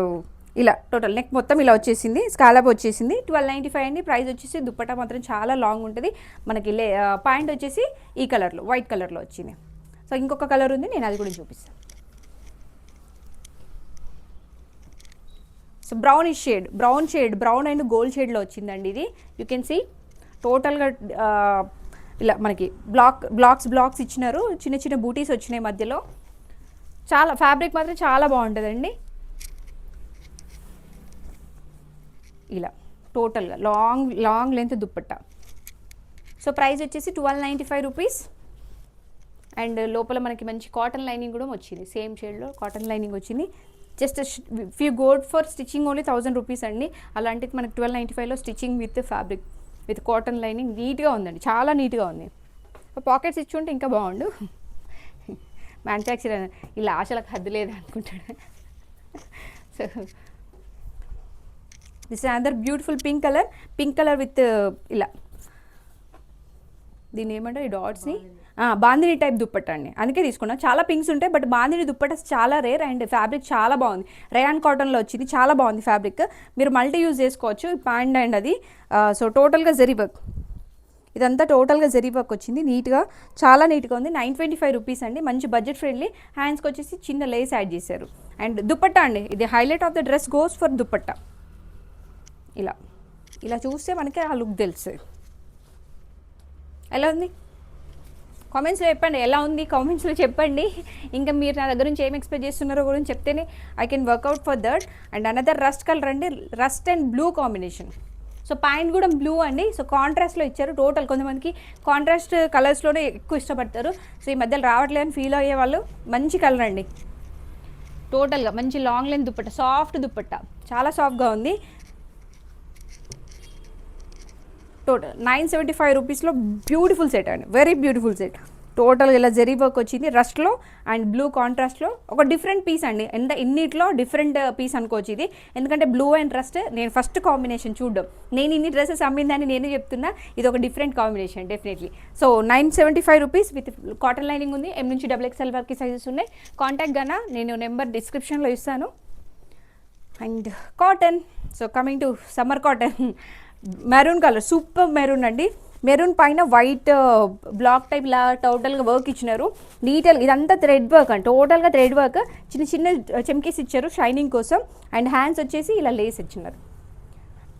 ఇలా టోటల్ నెక్ మొత్తం ఇలా వచ్చేసింది, స్కాలప్ వచ్చేసింది. 1295 అండి ప్రైస్ వచ్చేసి. దుపట్టా మాత్రం చాలా లాంగ్ ఉంటుంది మనకి. పాయింట్ వచ్చేసి ఈ కలర్లో, వైట్ కలర్లో వచ్చింది. సో ఇంకొక కలర్ ఉంది, నేను అది కూడా చూపిస్తాను. సో బ్రౌన్ అండ్ గోల్డ్ షేడ్లో వచ్చిందండి ఇది. యూ కెన్ సీ టోటల్గా ఇలా మనకి బ్లాక్స్ ఇచ్చినారు, చిన్న చిన్న బూటీస్ వచ్చినాయి మధ్యలో. చాలా ఫ్యాబ్రిక్ మాత్రం చాలా బాగుంటుందండి. ఇలా టోటల్గా long length dupatta. So price వచ్చేసి 1295 రూపీస్. అండ్ లోపల మనకి మంచి కాటన్ లైనింగ్ కూడా వచ్చింది, సేమ్ షేడ్లో కాటన్ లైనింగ్ వచ్చింది. Just if you go for stitching only 1000 rupees అండి. అలాంటిది మనకి 1295లో stitching with fabric with cotton lining నీట్గా ఉందండి, చాలా నీట్గా ఉంది. పాకెట్స్ ఇచ్చి ఉంటే ఇంకా బాగుండు. మ్యానుఫ్యాక్చరర్ ఇలా ఆశలకు హద్దు లేదు అనుకుంటాడు. So this another beautiful pink colour with ఇలా దీన్ని ఏమంటారు ఈ డాట్స్ని బాందిని టైప్ దుప్పట్ట అండి, అందుకే తీసుకున్నాను. చాలా పింక్స్ ఉంటాయి బట్ బాందిని దుప్పట్ట చాలా రేర్ అండ్ ఫ్యాబ్రిక్ చాలా బాగుంది. రేయాన్ కాటన్లో వచ్చింది, చాలా బాగుంది ఫ్యాబ్రిక్. మీరు మల్టీ యూజ్ చేసుకోవచ్చు ప్యాంట్ అండ్ అది. సో టోటల్గా జరీ వర్క్, ఇదంతా టోటల్గా జరీ వర్క్ వచ్చింది, నీట్గా చాలా నీట్గా ఉంది. 925 రూపీస్ అండి, మంచి బడ్జెట్ ఫ్రెండ్లీ. హ్యాండ్స్కి వచ్చేసి చిన్న లేస్ యాడ్ చేశారు. అండ్ దుప్పట్ట అండి, ఇది highlight of the dress goes for dupatta. ఇలా చూస్తే మనకి ఆ లుక్ తెలుస్తుంది. ఎలా ఉంది కామెంట్స్లో చెప్పండి, ఎలా ఉంది కామెంట్స్లో చెప్పండి. ఇంకా మీరు నా దగ్గర నుంచి ఏం ఎక్స్పెక్ట్ చేస్తున్నారో గురించి చెప్తేనే I can work out for that. And another rust colour అండి, rust and blue combination. So pant కూడా బ్లూ అండి. సో కాంట్రాస్ట్లో ఇచ్చారు. టోటల్ కొంతమందికి కాంట్రాస్ట్ కలర్స్లోనే ఎక్కువ ఇష్టపడతారు. సో ఈ మధ్యలో రావట్లేదు అని ఫీల్ అయ్యే వాళ్ళు మంచి కలర్ అండి. టోటల్గా మంచి long length dupatta, soft dupatta, చాలా సాఫ్ట్గా ఉంది. టోటల్ 975 రూపీస్లో బ్యూటిఫుల్ సెట్ అండి, వెరీ బ్యూటిఫుల్ సెట్. టోటల్గా ఇలా జరీ వర్క్ వచ్చింది రస్ట్లో అండ్ బ్లూ కాంట్రాస్ట్లో. ఒక డిఫరెంట్ పీస్ అండి, ఇన్నిట్లో డిఫరెంట్ పీస్ అనుకోవచ్చు ఇది. ఎందుకంటే బ్లూ అండ్ రస్ట్ నేను ఫస్ట్ కాంబినేషన్ చూడడం, నేను ఇన్ని డ్రెస్సెస్ అమ్మిందని నేనే చెప్తున్నా, ఇది ఒక different combination definitely. So 975 rupees with cotton lining ఉంది. M నుంచి XXL వరకు సైజెస్ ఉన్నాయి. కాంటాక్ట్ గానా నేను నెంబర్ డిస్క్రిప్షన్లో ఇస్తాను. And cotton, so coming to summer cotton, maroon colour, super maroon అండి. మెరూన్ పైన వైట్ బ్లాక్ టైప్ లా టోటల్గా వర్క్ ఇచ్చినారు నీట్గా. ఇదంతా థ్రెడ్ వర్క్ అండి, టోటల్గా థ్రెడ్ వర్క్. చిన్న చిన్న చెమ్కీస్ ఇచ్చారు షైనింగ్ కోసం. అండ్ హ్యాండ్స్ వచ్చేసి ఇలా లేస్ ఇచ్చినారు.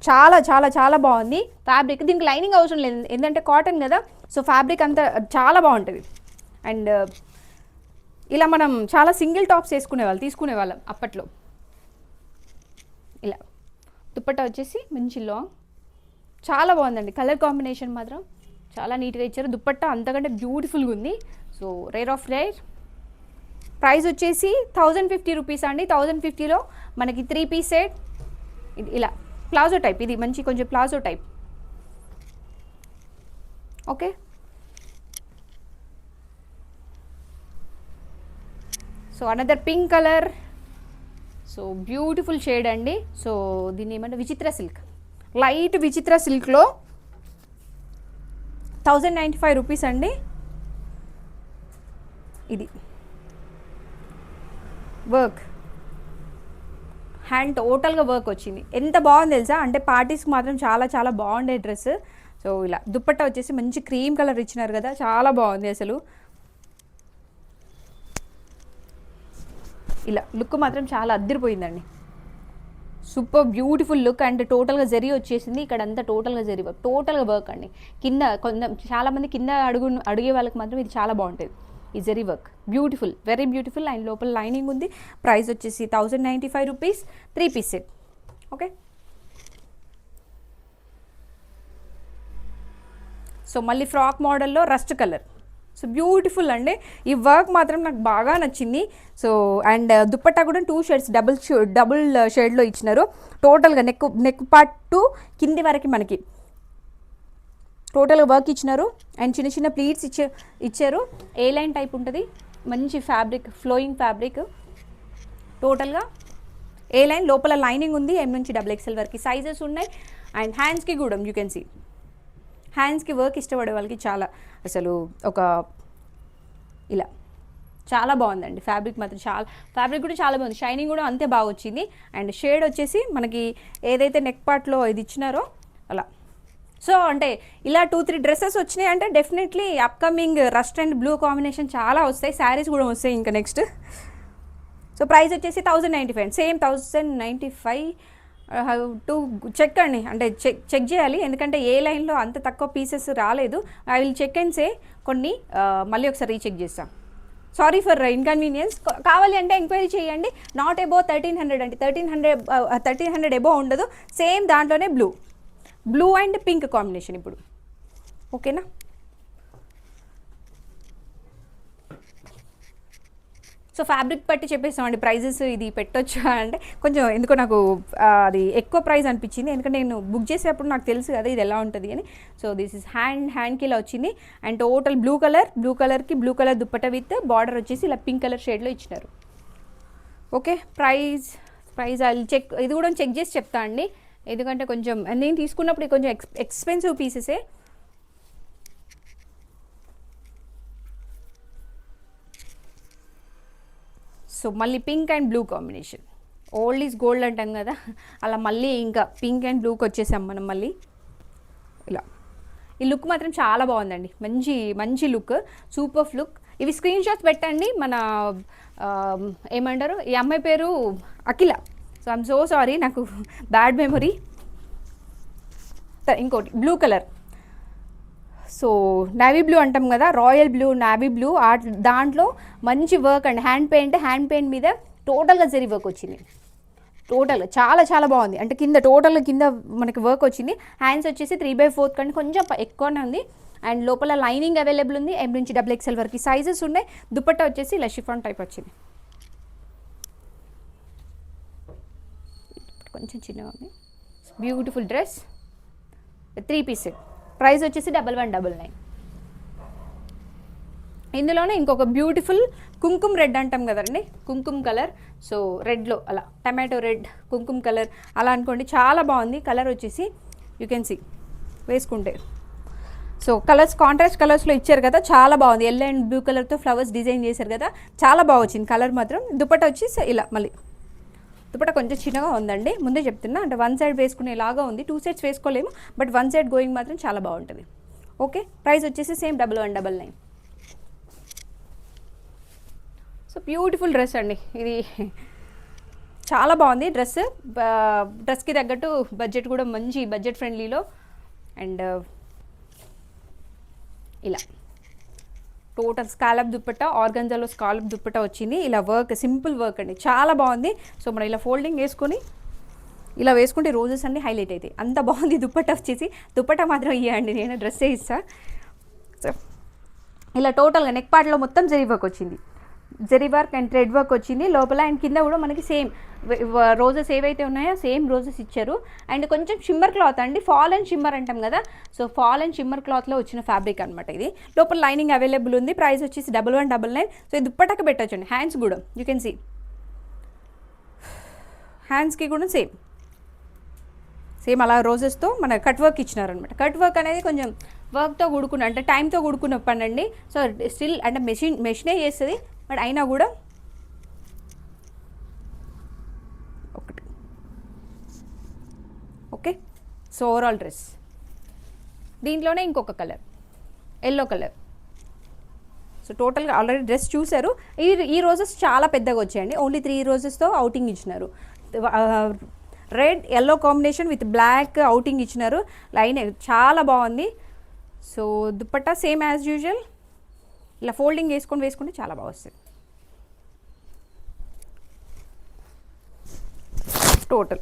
చాలా చాలా చాలా బాగుంది ఫ్యాబ్రిక్. దీనికి లైనింగ్ అవసరం లేదు ఎందుకంటే కాటన్ కదా, సో ఫ్యాబ్రిక్ అంతా చాలా బాగుంటుంది. అండ్ ఇలా మనం చాలా సింగిల్ టాప్స్ తీసుకునేవాళ్ళం అప్పట్లో. ఇలా దుప్పట్టా వచ్చేసి మంచి లాంగ్, చాలా బాగుందండి. కలర్ కాంబినేషన్ మాత్రం చాలా నీట్గా ఇచ్చారు. దుప్పట్టా అంతకంటే బ్యూటిఫుల్గా ఉంది. So rare of rare. Price వచ్చేసి 1050 రూపీస్ అండి. 1050లో మనకి 3 పీస్ సెట్. ఇలా ప్లాజో టైప్, ఇది మంచి కొంచెం palazzo type. Okay, so another pink colour, so beautiful shade అండి. సో దీన్ని ఏమంటే విచిత్ర సిల్క్, లైట్ విచిత్ర సిల్క్లో 1095 రూపీస్ అండి. ఇది వర్క్, హ్యాండ్ టోటల్గా వర్క్ వచ్చింది. ఎంత బాగుంది తెలుసా, అంటే పార్టీస్కి మాత్రం చాలా చాలా బాగుండే డ్రెస్. సో ఇలా దుప్పట్టా వచ్చేసి మంచి క్రీమ్ కలర్ ఇచ్చినారు కదా, చాలా బాగుంది అసలు. ఇలా లుక్ మాత్రం చాలా అద్దరిపోయిందండి, సూపర్ బ్యూటిఫుల్ లుక్. అండ్ టోటల్గా జరీ వచ్చేసింది ఇక్కడ అంతా, టోటల్గా జరీ వర్క్, టోటల్గా వర్క్ అండి. కింద చాలామంది కింద అడిగే వాళ్ళకి మాత్రం ఇది చాలా బాగుంటుంది ఈ zari work. Beautiful, very beautiful. And లోపల లైనింగ్ ఉంది. ప్రైస్ వచ్చేసి 1095 rupees, 3 piece set. Okay, so మళ్ళీ ఫ్రాక్ మోడల్లో రస్ట్ కలర్, సో బ్యూటిఫుల్ అండి. ఈ వర్క్ మాత్రం నాకు బాగా నచ్చింది. సో అండ్ దుప్పట్టా కూడా 2 షేడ్స్ డబుల్ షేడ్లో ఇచ్చినారు. టోటల్గా నెక్ పార్ట్ టు కింది వరకు మనకి టోటల్గా వర్క్ ఇచ్చినారు. అండ్ చిన్న చిన్న ప్లీట్స్ ఇచ్చారు. ఏ లైన్ టైప్ ఉంటుంది, మంచి ఫ్యాబ్రిక్, ఫ్లోయింగ్ ఫ్యాబ్రిక్. టోటల్గా ఏ లైన్, లోపల లైనింగ్ ఉంది. M నుంచి XXL వరకు సైజెస్ ఉన్నాయి. అండ్ హ్యాండ్స్కి కూడా యూ కెన్ సీ, హ్యాండ్స్కి వర్క్ ఇష్టపడే వాళ్ళకి చాలా అసలు ఒక ఇలా చాలా బాగుందండి. ఫ్యాబ్రిక్ మాత్రం ఫ్యాబ్రిక్ కూడా చాలా బాగుంది. షైనింగ్ కూడా అంతే బాగా వచ్చింది. అండ్ షేడ్ వచ్చేసి మనకి ఏదైతే నెక్ పార్ట్లో ఇది ఇచ్చినారో అలా. సో అంటే ఇలా 2-3 డ్రెస్సెస్ వచ్చినాయి అంటే definitely upcoming rust and blue combination చాలా వస్తాయి. శారీస్ కూడా వస్తాయి ఇంకా నెక్స్ట్. సో ప్రైస్ వచ్చేసి 1095, సేమ్ 1095. టు చెక్ అండి, అంటే చెక్ చేయాలి, ఎందుకంటే ఏ లైన్లో అంత తక్కువ పీసెస్ రాలేదు. I will check and say కొన్ని మళ్ళీ ఒకసారి రీచెక్ చేస్తాం. Sorry for inconvenience. కావాలి అంటే ఎంక్వైరీ చేయండి. నాట్ అబౌవ్ 1300 అండి, 1300 అబౌవ్ ఉండదు. సేమ్ దాంట్లోనే బ్లూ అండ్ పింక్ కాంబినేషన్ ఇప్పుడు. ఓకేనా? సో ఫ్యాబ్రిక్ బట్టి చెప్పేస్తామండి ప్రైజెస్. ఇది పెట్టొచ్చా అంటే కొంచెం ఎందుకో నాకు అది ఎక్కువ ప్రైస్ అనిపించింది, ఎందుకంటే నేను బుక్ చేసేటప్పుడు నాకు తెలుసు కదా ఇది ఎలా ఉంటుంది అని. సో దిస్ ఇస్ హ్యాండ్కి ఇలా వచ్చింది. అండ్ టోటల్ బ్లూ కలర్కి blue colour dupatta with border వచ్చేసి ఇలా పింక్ కలర్ షేడ్లో ఇచ్చినారు. ఓకే, ప్రైస్ అది చెక్, ఇది కూడా చెక్ చేసి చెప్తా అండి, ఎందుకంటే కొంచెం నేను తీసుకున్నప్పుడు కొంచెం ఎక్స్పెన్సివ్ పీసెసే. సో మళ్ళీ pink and blue combination, old is gold అంటాం కదా, అలా మళ్ళీ ఇంకా పింక్ అండ్ బ్లూకి వచ్చేసాం మనం మళ్ళీ ఇలా. ఈ లుక్ మాత్రం చాలా బాగుందండి, మంచి లుక్, సూపర్ లుక్. ఇవి స్క్రీన్ షాట్స్ పెట్టండి. మన ఏమంటారు, ఈ అమ్మాయి పేరు అఖిల. సో ఐఎమ్ సో సారీ, నాకు బ్యాడ్ మెమొరీ. ఇంకోటి blue colour, so navy blue అంటాం కదా, రాయల్ బ్లూ, నావీ బ్లూ, దాంట్లో మంచి వర్క్ అండి. హ్యాండ్ పెయింట్ మీద టోటల్గా జరీ వర్క్ వచ్చింది. టోటల్గా చాలా బాగుంది. అంటే టోటల్గా కింద మనకి వర్క్ వచ్చింది. హ్యాండ్స్ వచ్చేసి 3/4 కంటే కొంచెం ఎక్కువనే ఉంది. అండ్ లోపల లైనింగ్ అవైలబుల్ ఉంది. M నుంచి XXL వరకు సైజెస్ ఉన్నాయి. దుపట్టా వచ్చేసి ఇలా షిఫాన్ టైప్ వచ్చింది, కొంచెం చిన్నగా ఉంది. Beautiful dress, 3 piece. ప్రైస్ వచ్చేసి 1199. ఇందులోనే ఇంకొక బ్యూటిఫుల్ కుంకుమ రెడ్ అంటాం కదండి, కుంకుమ కలర్. సో రెడ్లో అలా టమాటో రెడ్, కుంకుమ కలర్ అలా అనుకోండి, చాలా బాగుంది. కలర్ వచ్చేసి యూ కెన్ సీ వేసుకుంటే. సో కలర్స్ కాంట్రాస్ట్ కలర్స్లో ఇచ్చారు కదా, చాలా బాగుంది. ఎల్లో అండ్ బ్లూ కలర్తో ఫ్లవర్స్ డిజైన్ చేశారు కదా, చాలా బాగా వచ్చింది కలర్ మాత్రం. దుపట్టా వచ్చేసి ఇలా మళ్ళీ దుపట్టా కొంచెం చిన్నగా ఉందండి, ముందే చెప్తున్నా. అంటే 1 సైడ్ వేసుకునేలాగా ఉంది, 2 సైడ్స్ వేసుకోలేము, బట్ 1 సైడ్ గోయింగ్ మాత్రం చాలా బాగుంటుంది. ఓకే, ప్రైస్ వచ్చేసి సేమ్ 1199. సో బ్యూటిఫుల్ డ్రెస్ అండి ఇది, చాలా బాగుంది డ్రెస్కి తగ్గట్టు బడ్జెట్ కూడా మంచి బడ్జెట్ ఫ్రెండ్లీలో. అండ్ ఇలా టోటల్ స్కాలప్ దుప్పట్టా, ఆర్గంజాలో స్కాలప్ దుప్పట్టా వచ్చింది. ఇలా వర్క్, సింపుల్ వర్క్ అండి, చాలా బాగుంది. సో మనం ఇలా ఫోల్డింగ్ వేసుకొని ఇలా వేసుకుంటే రోజెస్ అన్నీ హైలైట్ అవుతాయి, అంత బాగుంది. దుప్పట్టా వచ్చేసి దుప్పట్టా మాత్రం ఇవ్వండి, నేను డ్రెస్సే ఇస్తా. సో ఇలా టోటల్గా నెక్ పార్ట్లో మొత్తం జరీ వర్క్ వచ్చింది, zari work and thread work వచ్చింది లోపల. అండ్ కింద కూడా మనకి సేమ్ రోజెస్ ఏవైతే ఉన్నాయో సేమ్ రోజెస్ ఇచ్చారు. అండ్ కొంచెం షిమ్మర్ క్లాత్ అండి, ఫాల్ అండ్ షిమ్మర్ అంటాం కదా, సో ఫాల్ అండ్ షిమ్మర్ క్లాత్లో వచ్చిన ఫ్యాబ్రిక్ అనమాట ఇది. లోపల లైనింగ్ అవైలబుల్ ఉంది. ప్రైస్ వచ్చేసి 1199. సో ఇది దుప్పట్టకు పెట్టచ్చండి. హ్యాండ్స్ కూడా యూ కెన్ సీ, హ్యాండ్స్కి కూడా సేమ్ అలా రోజెస్తో మన కట్ వర్క్ ఇచ్చినారనమాట. కట్ వర్క్ అనేది కొంచెం వర్క్తో కూడుకున్న, అంటే టైంతో కూడుకున్న పని అండి. సో స్టిల్ అంటే మెషినే చేస్తుంది, బట్ అయినా కూడా ఒకటి. ఓకే, సో ఓవరాల్ డ్రెస్ దీంట్లోనే ఇంకొక కలర్, ఎల్లో కలర్. సో టోటల్గా ఆల్రెడీ డ్రెస్ చూసారు. ఈ రోజెస్ చాలా పెద్దగా వచ్చాయండి, ఓన్లీ 3 రోజెస్తో అవుటింగ్ ఇచ్చినారు. Red yellow combination with black outing ఇచ్చినారు. లైన్ చాలా బాగుంది. So dupatta same as usual ఇలా ఫోల్డింగ్ వేసుకుంటే చాలా బాగా వస్తుంది. టోటల్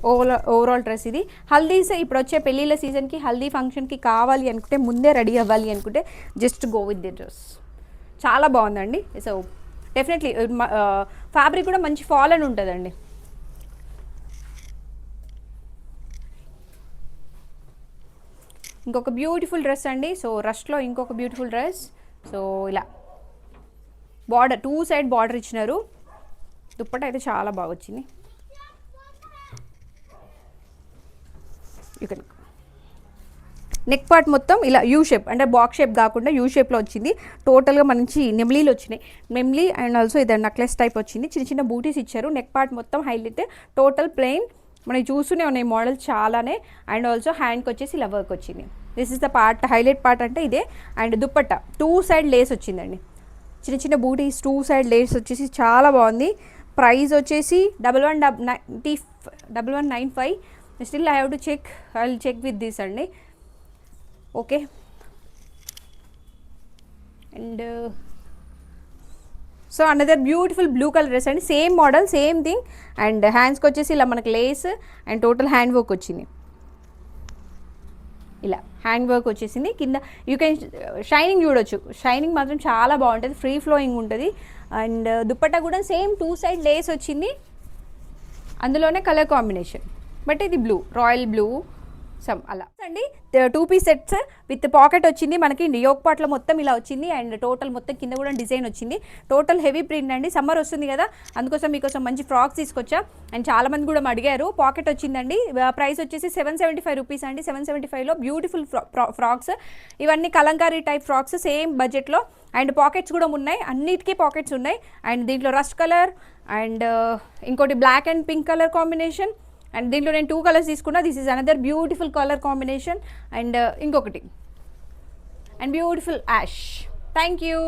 ఓవరాల్ డ్రెస్ ఇది. హల్దీస్ ఇప్పుడు వచ్చే పెళ్ళిళ్ళ సీజన్కి, హల్దీ ఫంక్షన్కి కావాలి అనుకుంటే, ముందే రెడీ అవ్వాలి అనుకుంటే just go with the dress. చాలా బాగుందండి. సో డెఫినెట్లీ ఫ్యాబ్రిక్ కూడా మంచి ఫాల్ అని ఉంటుందండి. ఇంకొక బ్యూటిఫుల్ డ్రెస్ అండి. సో రష్లో ఇంకొక బ్యూటిఫుల్ డ్రెస్. సో ఇలా బార్డర్ 2 సైడ్ బార్డర్ ఇచ్చినారు. దుప్పట్టా అయితే చాలా బాగా వచ్చింది. ఇక్కడ నెక్ పార్ట్ మొత్తం ఇలా యూ షేప్, అంటే బాక్స్ షేప్ కాకుండా యూ షేప్లో వచ్చింది. టోటల్గా మంచి నెమ్లీలు వచ్చినాయి, నెమ్లీ అండ్ ఆల్సో ఇది నెక్లెస్ టైప్ వచ్చింది. చిన్న చిన్న బూటీస్ ఇచ్చారు. నెక్ పార్ట్ మొత్తం హైలైట్, టోటల్ ప్లెయిన్. మనకి చూస్తూనే ఉన్నాయి మోడల్ చాలానే. అండ్ ఆల్సో హ్యాండ్కి వచ్చేసి ఇలా వర్క్ వచ్చింది. This is the part, highlight part అంటే ఇదే. అండ్ దుప్పట్టా 2 సైడ్ లేస్ వచ్చిందండి, చిన్న చిన్న బూటీస్, 2 సైడ్ లేస్ వచ్చేసి చాలా బాగుంది. ప్రైస్ వచ్చేసి 1195. Still I have to check, I will check with this అండి. Okay, and so another beautiful blue colour dress అండి, same model same thing. And హ్యాండ్స్కి వచ్చేసి ఇలా మనకు lace and total hand work వచ్చింది. ఇలా హ్యాండ్ వర్క్ వచ్చేసింది. కింద యూ కెన్ షైనింగ్ చూడొచ్చు, షైనింగ్ మాత్రం చాలా బాగుంటుంది, ఫ్రీ ఫ్లోయింగ్ ఉంటుంది. అండ్ దుప్పట్టా కూడా సేమ్ 2 సైడ్ లేస్ వచ్చింది, అందులోనే కలర్ కాంబినేషన్. బట్ ఇది బ్లూ, రాయల్ బ్లూ సమ్ అలా అండి. 2 పీస్ సెట్స్ విత్ పాకెట్ వచ్చింది మనకి, యోక్ పార్ట్లో మొత్తం ఇలా వచ్చింది. అండ్ టోటల్ మొత్తం కింద కూడా డిజైన్ వచ్చింది. టోటల్ హెవీ ప్రింట్ అండి, సమ్మర్ వస్తుంది కదా, అందుకోసం మీకోసం మంచి ఫ్రాక్స్ తీసుకొచ్చా. అండ్ చాలామంది కూడా అడిగారు. పాకెట్ వచ్చిందండి, ప్రైస్ వచ్చేసి 775 రూపీస్ అండి. 775లో బ్యూటిఫుల్ ఫ్రాక్స్, ఇవన్నీ కలంకారీ టైప్ ఫ్రాక్స్ సేమ్ బడ్జెట్లో. అండ్ పాకెట్స్ కూడా ఉన్నాయి, అన్నిటికీ పాకెట్స్ ఉన్నాయి. అండ్ దీంట్లో రస్ట్ కలర్ అండ్ ఇంకోటి black and pink colour combination. And దీంట్లో నేను 2 కలర్స్ తీసుకున్నా. This is another beautiful colour combination. And ఇంకొకటి and beautiful ash. Thank you.